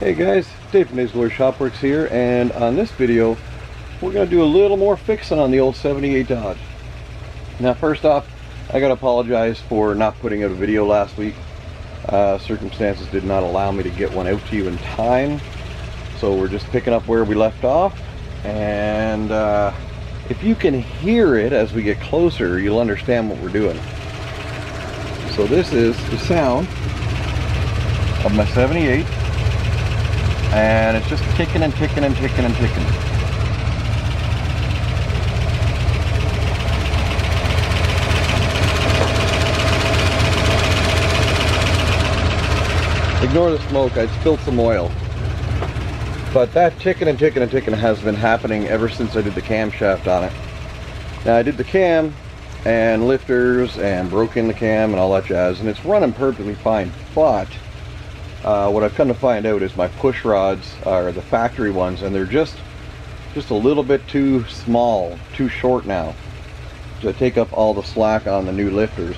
Hey guys, Dave from Dave's Glory Shopworks here, and on this video we're going to do a little more fixing on the old 78 Dodge. Now first off, I got to apologize for not putting out a video last week. Circumstances did not allow me to get one out to you in time, so we're just picking up where we left off, and if you can hear it as we get closer, you'll understand what we're doing. So this is the sound of my 78. And it's just ticking and ticking and ticking and ticking. Ignore the smoke, I spilled some oil. But that ticking and ticking and ticking has been happening ever since I did the camshaft on it. Now I did the cam and lifters and broke in the cam and all that jazz, and it's running perfectly fine, but what I've come to find out is my push rods are the factory ones, and they're just a little bit too small, too short now to take up all the slack on the new lifters.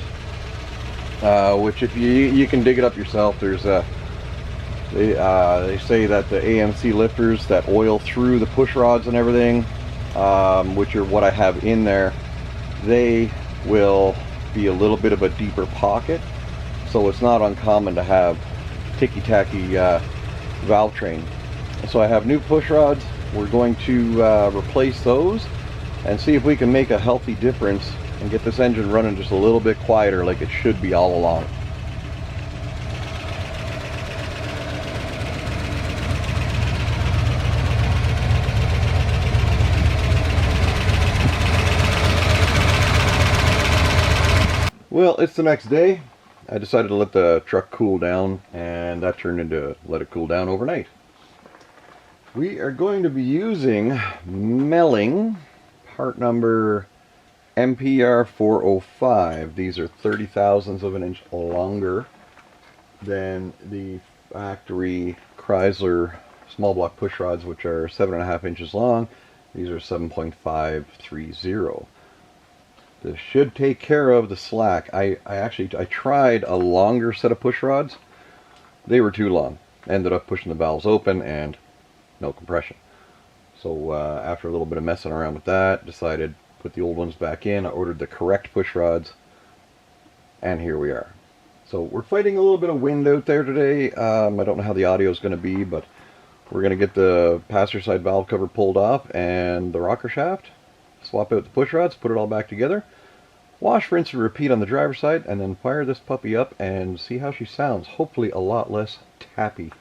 Which if you can dig it up yourself, there's they say that the AMC lifters that oil through the push rods and everything, which are what I have in there, they will be a little bit of a deeper pocket, so it's not uncommon to have ticky-tacky valve train. So I have new push rods. We're going to replace those and see if we can make a healthy difference and get this engine running just a little bit quieter like it should be all along. Well, it's the next day. I decided to let the truck cool down, and that turned into let it cool down overnight. We are going to be using Melling, part number MPR 405. These are 30 thousandths of an inch longer than the factory Chrysler small block push rods, which are 7.5 inches long. These are 7.530. This should take care of the slack. I tried a longer set of push rods. They were too long. Ended up pushing the valves open and no compression. So after a little bit of messing around with that, decided to put the old ones back in. I ordered the correct push rods, and here we are. So we're fighting a little bit of wind out there today. I don't know how the audio is going to be, but we're going to get the passenger side valve cover pulled off and the rocker shaft. Swap out the push rods, put it all back together, wash, rinse, and repeat on the driver's side, and then fire this puppy up and see how she sounds. Hopefully a lot less tappy.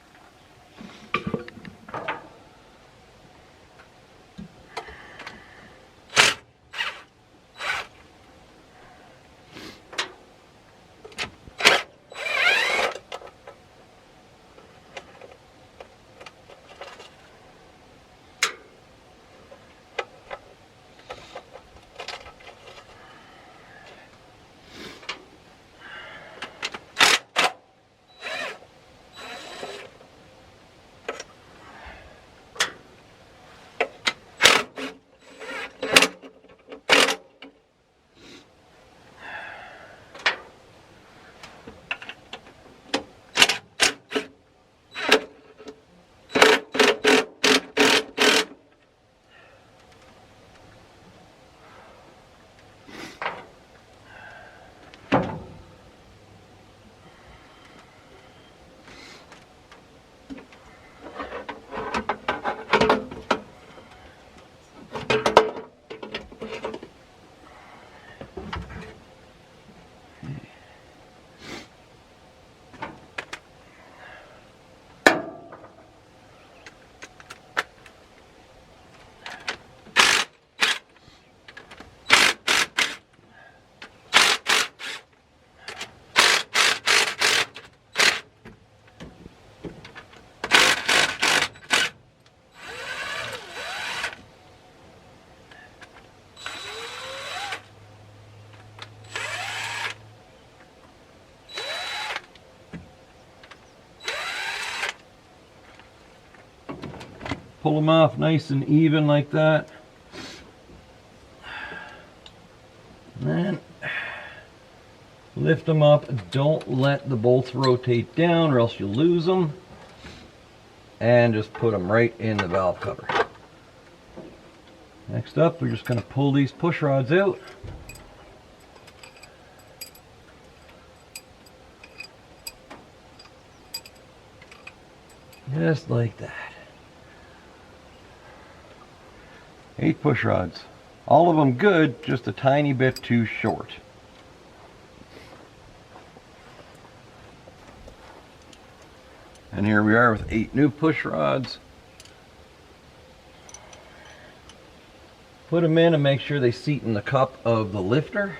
Pull them off nice and even like that. And then lift them up. Don't let the bolts rotate down or else you'll lose them. and just put them right in the valve cover. Next up, we're just going to pull these push rods out. Just like that. 8 push rods. All of them good, just a tiny bit too short. And here we are with 8 new push rods. Put them in and make sure they seat in the cup of the lifter.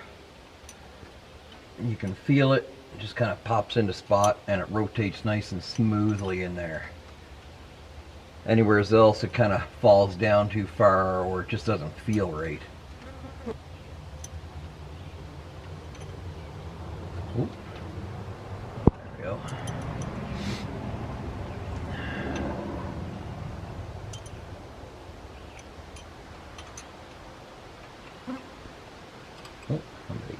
You can feel it. It just kind of pops into spot and it rotates nice and smoothly in there. Anywhere else it kind of falls down too far or it just doesn't feel right. Oop. There we go. Oh, I'm late.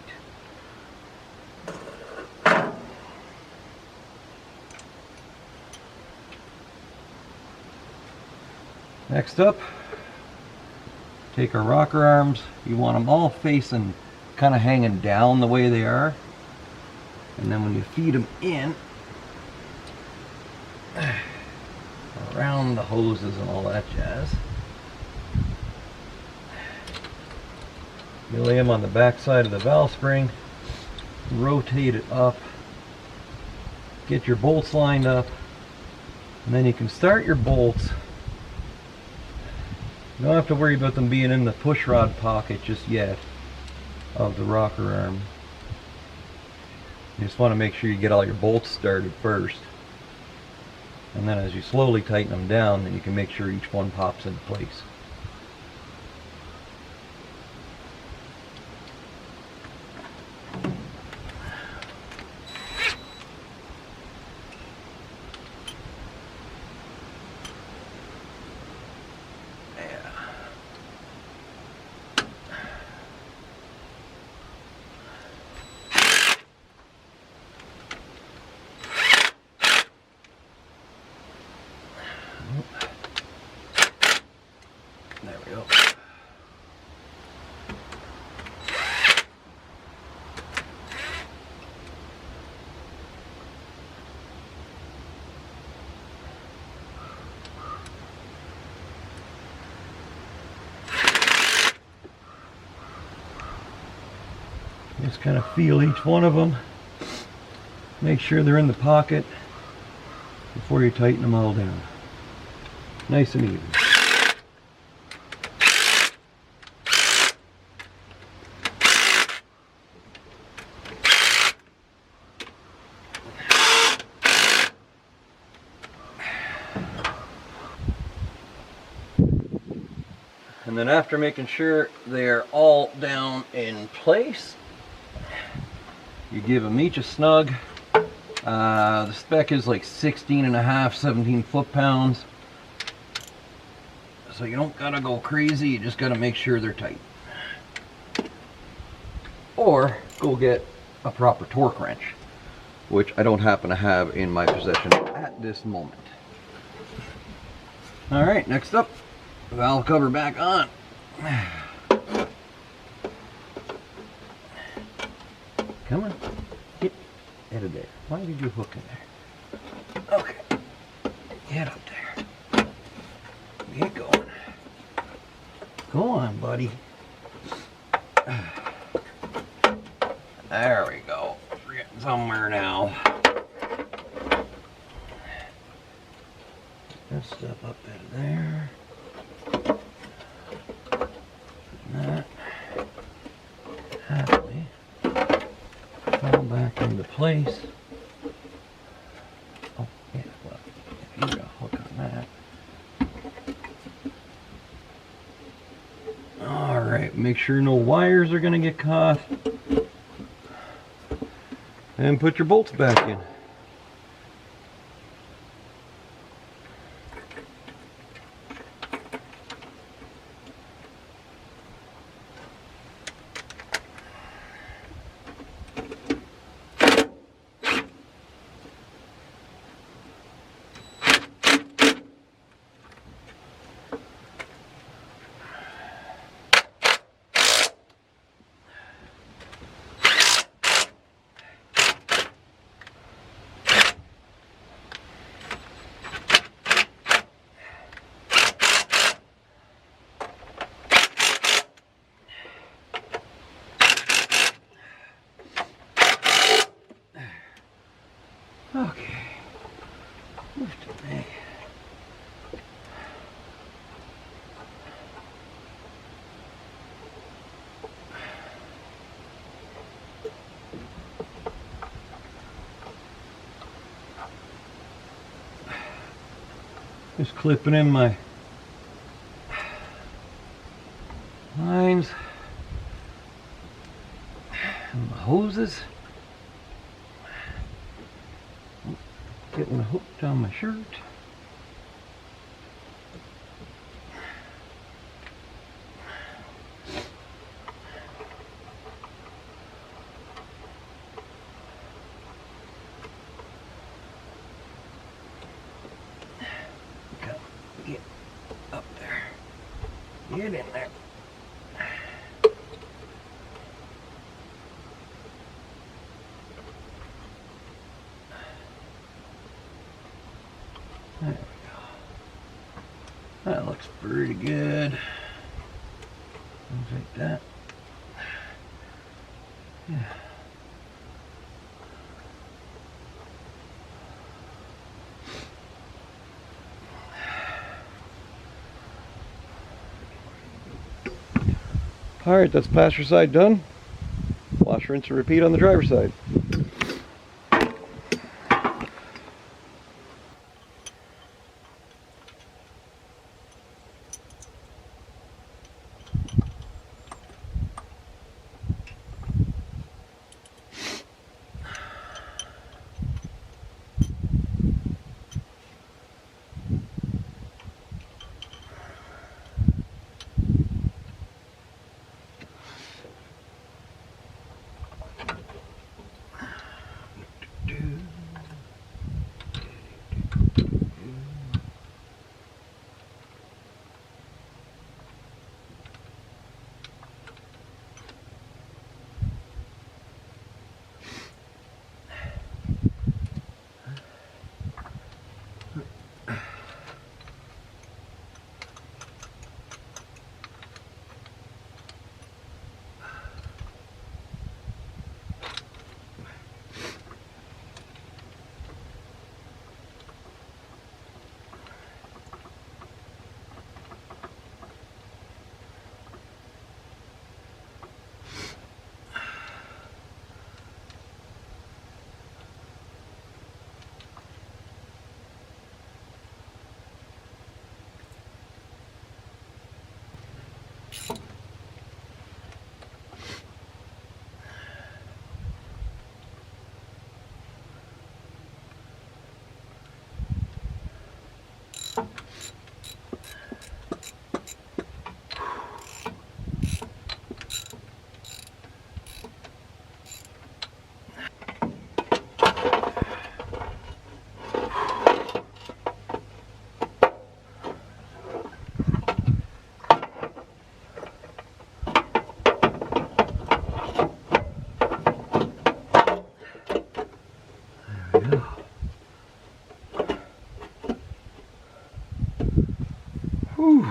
Next up, take our rocker arms. You want them all facing, kind of hanging down the way they are. And then when you feed them in, around the hoses and all that jazz, you lay them on the back side of the valve spring, rotate it up, get your bolts lined up, and then you can start your bolts. You don't have to worry about them being in the push rod pocket just yet of the rocker arm. You just want to make sure you get all your bolts started first. And then as you slowly tighten them down, then you can make sure each one pops into place. There we go. Just kind of feel each one of them. Make sure they're in the pocket before you tighten them all down. Nice and even. And then after making sure they're all down in place, you give them each a snug. The spec is like 16.5, 17 foot-pounds. So you don't gotta go crazy, you just gotta make sure they're tight. Or go get a proper torque wrench, which I don't happen to have in my possession at this moment. Alright, next up, valve cover back on. Come on, get out of there. Why did you hook in there? Okay, get up there. Get going. Go on, buddy. There we go. We're getting somewhere now. Let's step up out of there. That happily fall back into place. Oh, yeah, well, if you got a hook on that. Alright, make sure no wires are going to get caught. And put your bolts back in. Just clipping in my lines and the hoses. Getting the hooked on my shirt. Get up there. Get in there. There we go. That looks pretty good. Things like that. Yeah. Alright, that's passenger side done. Wash, rinse, and repeat on the driver's side. Whew.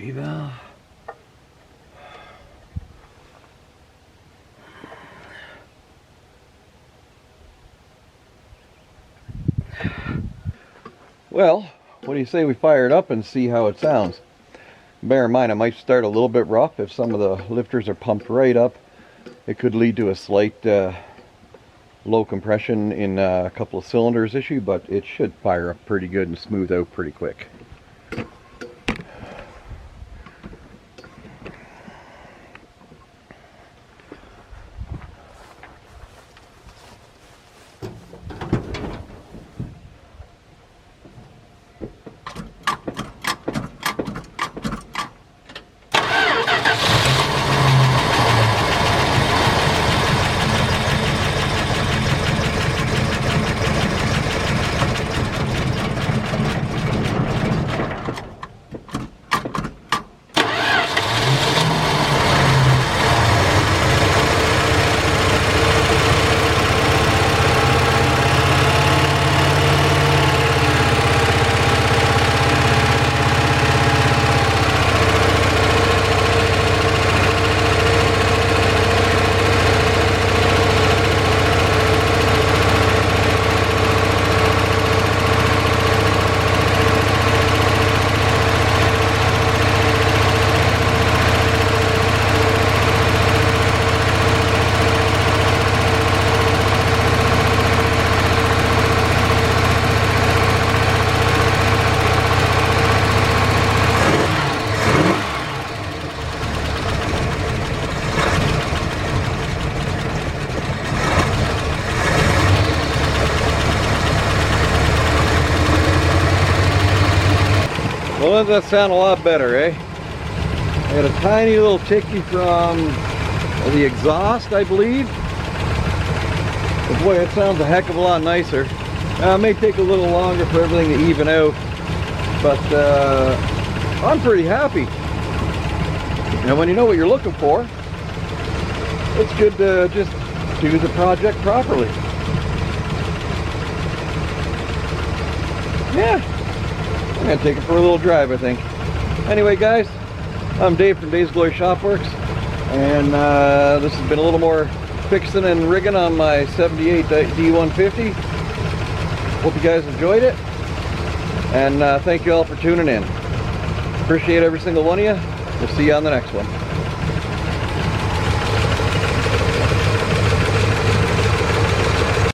safety valve. Well, what do you say we fire it up and see how it sounds? Bear in mind, it might start a little bit rough. If some of the lifters are pumped right up, it could lead to a slight low compression in a couple of cylinders issue, but it should fire up pretty good and smooth out pretty quick. Well, doesn't that sound a lot better, eh? I had a tiny little ticky from the exhaust, I believe. But boy, it sounds a heck of a lot nicer. It may take a little longer for everything to even out, but I'm pretty happy. And when you know what you're looking for, it's good to just do the project properly. Yeah. I'm going to take it for a little drive, I think. Anyway, guys, I'm Dave from Dave's Glory Shopworks, and this has been a little more fixing and rigging on my 78 D150. Hope you guys enjoyed it, and thank you all for tuning in. Appreciate every single one of you. We'll see you on the next one.